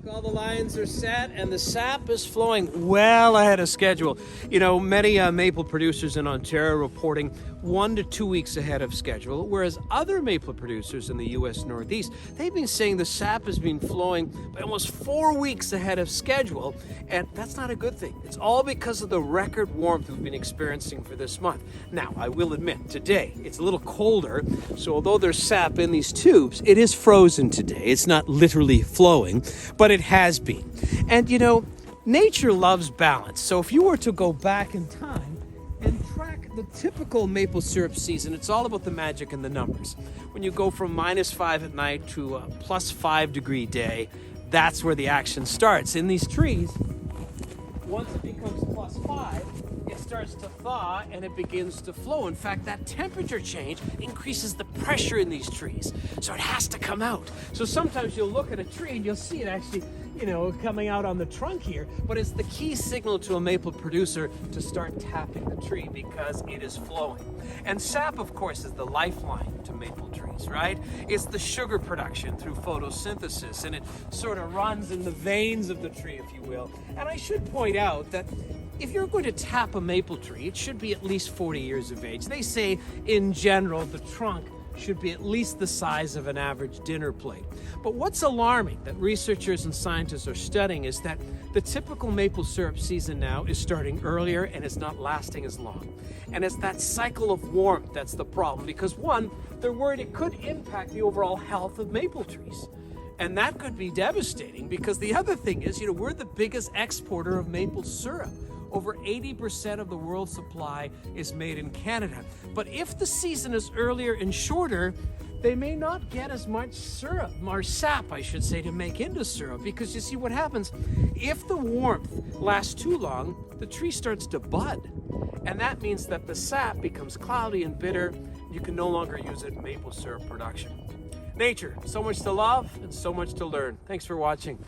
Look, all the lines are set and the sap is flowing well ahead of schedule. You know, many maple producers in Ontario are reporting 1 to 2 weeks ahead of schedule, whereas other maple producers in the U.S. Northeast, they've been saying the sap has been flowing by almost 4 weeks ahead of schedule, and that's not a good thing. It's all because of the record warmth we've been experiencing for this month. Now, I will admit, today it's a little colder, so although there's sap in these tubes, it is frozen today. It's not literally flowing, but it has been. And you know, nature loves balance. So if you were to go back in time and track the typical maple syrup season, it's all about the magic and the numbers. When you go from -5 at night to a +5-degree day, that's where the action starts. In these trees, once it becomes +5, it starts to thaw and it begins to flow. In fact, that temperature change increases the pressure in these trees, so it has to come out. So sometimes you'll look at a tree and you'll see it actually, you know, coming out on the trunk here, but it's the key signal to a maple producer to start tapping the tree because it is flowing. And sap, of course, is the lifeline to maple trees, right? It's the sugar production through photosynthesis, and it sort of runs in the veins of the tree, if you will. And I should point out that if you're going to tap a maple tree, it should be at least 40 years of age. They say, in general, the trunk should be at least the size of an average dinner plate. But what's alarming that researchers and scientists are studying is that the typical maple syrup season now is starting earlier and it's not lasting as long. And it's that cycle of warmth that's the problem, because one, they're worried it could impact the overall health of maple trees. And that could be devastating, because the other thing is, you know, we're the biggest exporter of maple syrup. Over 80% of the world's supply is made in Canada. But if the season is earlier and shorter, they may not get as much syrup, or sap, I should say, to make into syrup. Because you see what happens, if the warmth lasts too long, the tree starts to bud. And that means that the sap becomes cloudy and bitter. You can no longer use it in maple syrup production. Nature, so much to love and so much to learn. Thanks for watching.